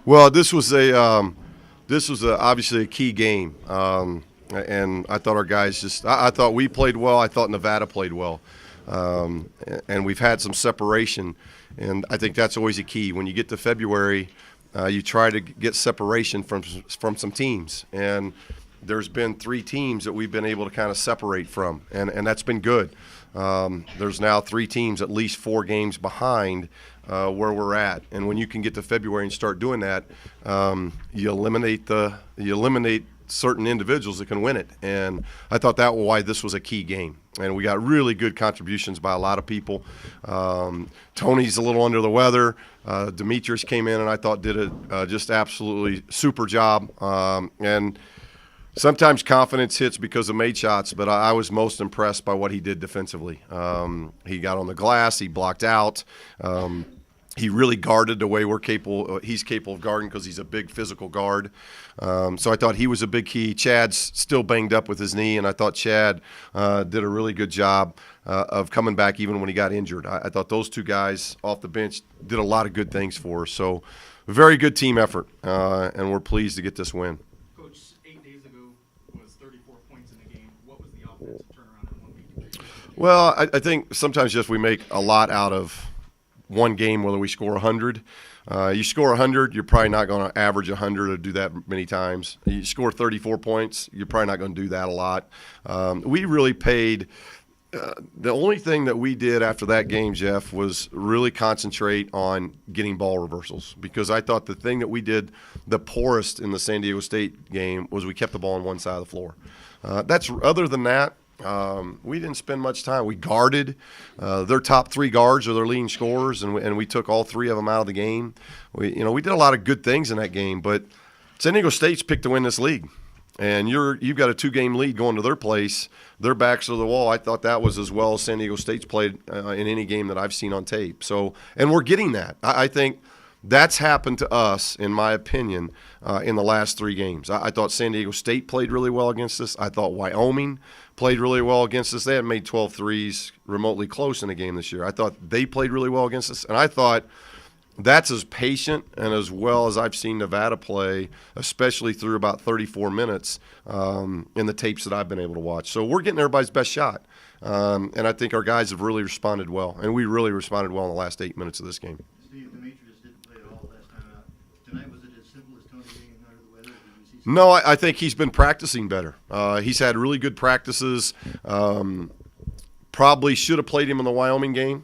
Well, obviously a key game, and I thought our guys I thought we played well. I thought Nevada played well, and we've had some separation, and I think that's always a key. When you get to February, you try to get separation from some teams, and there's been 3 teams that we've been able to kind of separate from, and that's been good. There's now 3 teams at least 4 games behind where we're at, and when you can get to February and start doing that, you eliminate certain individuals that can win it. And I thought that was why this was a key game. And we got really good contributions by a lot of people. Tony's a little under the weather. Demetrius came in and I thought did a just absolutely super job. And sometimes confidence hits because of made shots, but I was most impressed by what he did defensively. He got on the glass. He blocked out. He really guarded the way he's capable of guarding because he's a big physical guard. So I thought he was a big key. Chad's still banged up with his knee, and I thought Chad did a really good job of coming back even when he got injured. I thought those 2 guys off the bench did a lot of good things for us. So very good team effort, and we're pleased to get this win. Coach, 8 days ago was 34 points in the game. What was the offensive turnaround in 1 week? Well, I think sometimes just we make a lot out of one game, whether we score 100. You score 100, you're probably not going to average 100 or do that many times. You score 34 points, you're probably not going to do that a lot. We really paid the only thing that we did after that game, Jeff, was really concentrate on getting ball reversals, because I thought the thing that we did the poorest in the San Diego State game was we kept the ball on one side of the floor. Other than that, we didn't spend much time. We guarded. Their top 3 guards are their leading scorers, and we took all 3 of them out of the game. We did a lot of good things in that game, but San Diego State's picked to win this league, and you've got a 2-game lead going to their place. Their backs to the wall. I thought that was as well as San Diego State's played in any game that I've seen on tape. So, and we're getting that. I think that's happened to us, in my opinion, in the last 3 games. I thought San Diego State played really well against us. I thought Wyoming played really well against us. They hadn't made 12 threes remotely close in a game this year. I thought they played really well against us. And I thought that's as patient and as well as I've seen Nevada play, especially through about 34 minutes in the tapes that I've been able to watch. So we're getting everybody's best shot. And I think our guys have really responded well. And we really responded well in the last 8 minutes of this game. Steve, Demetrius didn't play at all last time out. Tonight, was it as simple as Tony being under the weather? Or did you see No, I think he's been practicing better. He's had really good practices. Probably should have played him in the Wyoming game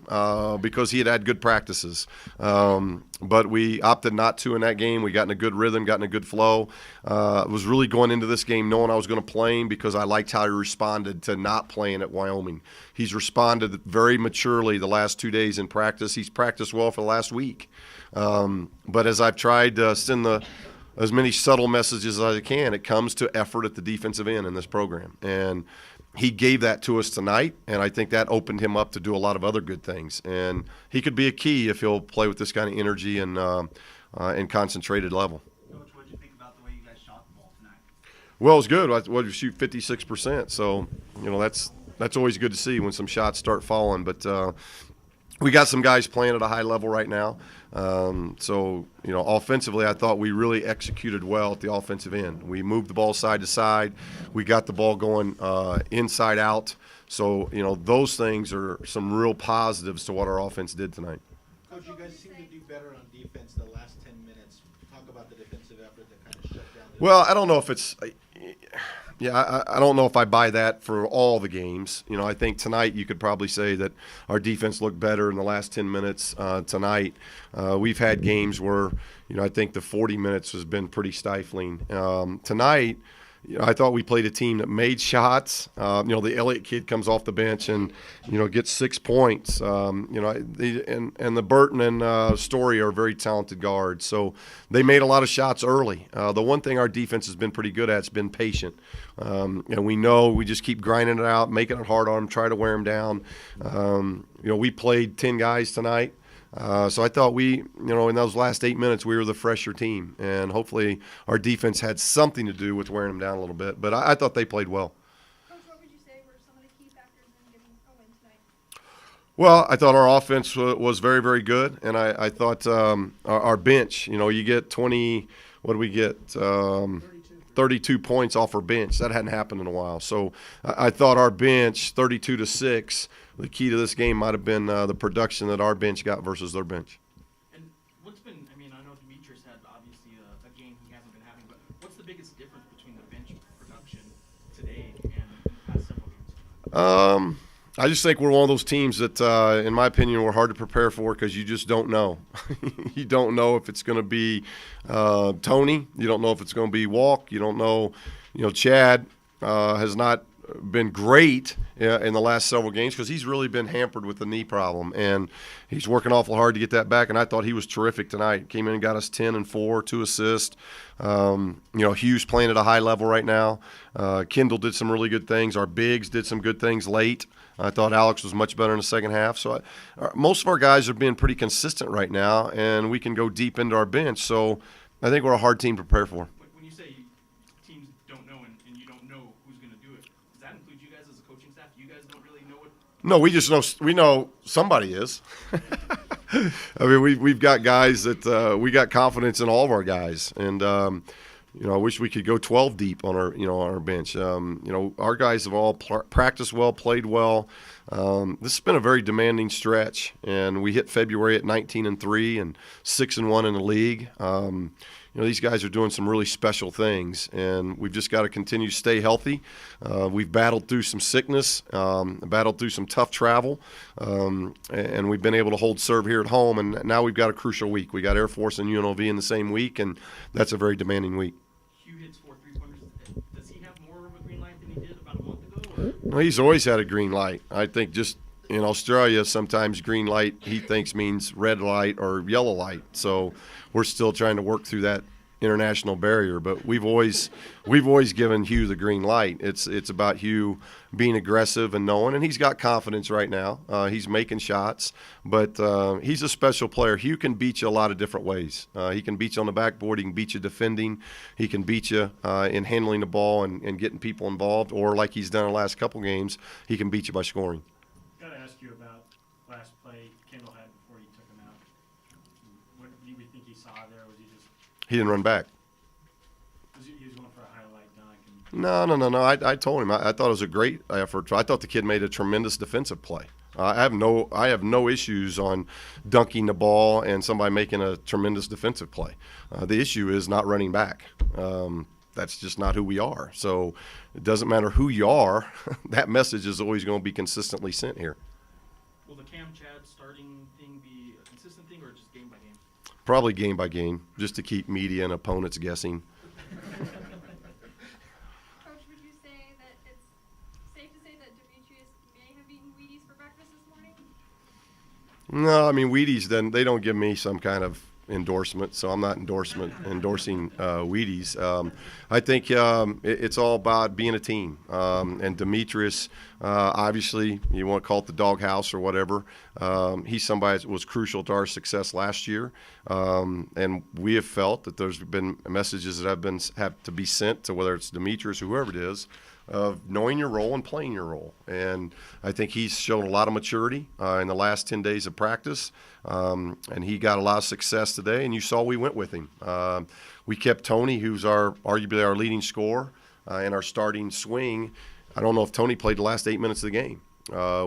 because he had good practices. But we opted not to in that game. We got in a good rhythm, got in a good flow. Was really going into this game knowing I was going to play him because I liked how he responded to not playing at Wyoming. He's responded very maturely the last 2 days in practice. He's practiced well for the last week. But as I've tried to send as many subtle messages as I can, it comes to effort at the defensive end in this program. And he gave that to us tonight, and I think that opened him up to do a lot of other good things. And he could be a key if he'll play with this kind of energy and concentrated level. Coach, what did you think about the way you guys shot the ball tonight? Well, it was good. We shoot 56%, so that's always good to see when some shots start falling. But we got some guys playing at a high level right now. So, offensively, I thought we really executed well at the offensive end. We moved the ball side to side. We got the ball going inside out. So, those things are some real positives to what our offense did tonight. Coach, you guys seem to do better on defense the last 10 minutes. Talk about the defensive effort that kind of shut down. Well, I don't know if it's – I don't know if I buy that for all the games. I think tonight you could probably say that our defense looked better in the last 10 minutes tonight. We've had games where, I think the 40 minutes has been pretty stifling. Tonight, I thought we played a team that made shots. The Elliott kid comes off the bench and, gets 6 points. And the Burton and Story are very talented guards. So they made a lot of shots early. The one thing our defense has been pretty good at has been patient. And we know we just keep grinding it out, making it hard on them, try to wear them down. We played 10 guys tonight. So I thought in those last 8 minutes, we were the fresher team. And hopefully our defense had something to do with wearing them down a little bit. But I thought they played well. Coach, what would you say were some of the key factors in getting a win tonight? Well, I thought our offense was very, very good, and I thought our bench, you get 20, what do we get? 32 points off our bench. That hadn't happened in a while. So I thought our bench, 32-6, the key to this game might have been the production that our bench got versus their bench. And what's been, I mean, I know Demetrius had obviously a game he hasn't been having, but what's the biggest difference between the bench production today and in the past several games? I just think we're one of those teams that, in my opinion, we're hard to prepare for because you just don't know. You don't know if it's going to be Tony. You don't know if it's going to be Walk. You don't know. Chad has not been great in the last several games because he's really been hampered with the knee problem, and he's working awful hard to get that back. And I thought he was terrific tonight. Came in and got us 10 and 4, 2 assists. Hugh's playing at a high level right now. Kendall did some really good things. Our bigs did some good things late. I thought Alex was much better in the second half. So most of our guys are being pretty consistent right now, and we can go deep into our bench. So I think we're a hard team to prepare for. When you say teams don't know and you don't know who's going to do it, does that include you guys as a coaching staff? You guys don't really know what? No, we know somebody is. I mean, we've got guys that we got confidence in all of our guys, and I wish we could go 12 deep on our bench. Our guys have all practiced well, played well. This has been a very demanding stretch, and we hit February at 19-3 and 6-1 in the league. These guys are doing some really special things, and we've just got to continue to stay healthy. We've battled through some sickness, battled through some tough travel, and we've been able to hold serve here at home, and now we've got a crucial week. We got Air Force and UNLV in the same week, and that's a very demanding week. Hugh hits 4 3-pointers. Does he have more of a green light than he did about a month ago? Well, he's always had a green light. I think just in Australia, sometimes green light he thinks means red light or yellow light. So we're still trying to work through that international barrier. But we've always given Hugh the green light. It's about Hugh being aggressive and knowing, and he's got confidence right now. He's making shots, but he's a special player. Hugh can beat you a lot of different ways. He can beat you on the backboard. He can beat you defending. He can beat you in handling the ball and getting people involved, or like he's done the last couple games, he can beat you by scoring. Got to ask you about last play Kendall had before you took him out. What do you think he saw there? Was he just? He didn't run back. He was going for a highlight dunk. No. I told him I thought it was a great effort. I thought the kid made a tremendous defensive play. I have no issues on dunking the ball and somebody making a tremendous defensive play. The issue is not running back. That's just not who we are. So it doesn't matter who you are. That message is always going to be consistently sent here. Will the Cam Chad starting thing be a consistent thing or just game by game? Probably game by game, just to keep media and opponents guessing. Coach, would you say that it's safe to say that Demetrius may have eaten Wheaties for breakfast this morning? No, I mean, Wheaties, then they don't give me some kind of endorsement, so I'm not endorsing Wheaties. I think it's all about being a team. And Demetrius, obviously, you want to call it the doghouse or whatever. He's somebody that was crucial to our success last year. And we have felt that there's been messages that have to be sent to whether it's Demetrius or whoever it is, of knowing your role and playing your role. And I think he's shown a lot of maturity in the last 10 days of practice, and he got a lot of success today, and you saw we went with him. We kept Tony, who's arguably our leading scorer, in our starting swing. I don't know if Tony played the last 8 minutes of the game.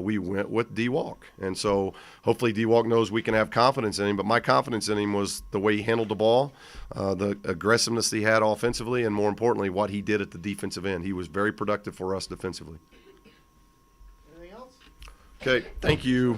We went with D-Walk. And so hopefully D-Walk knows we can have confidence in him. But my confidence in him was the way he handled the ball, the aggressiveness he had offensively, and more importantly, what he did at the defensive end. He was very productive for us defensively. Anything else? Okay, thank you.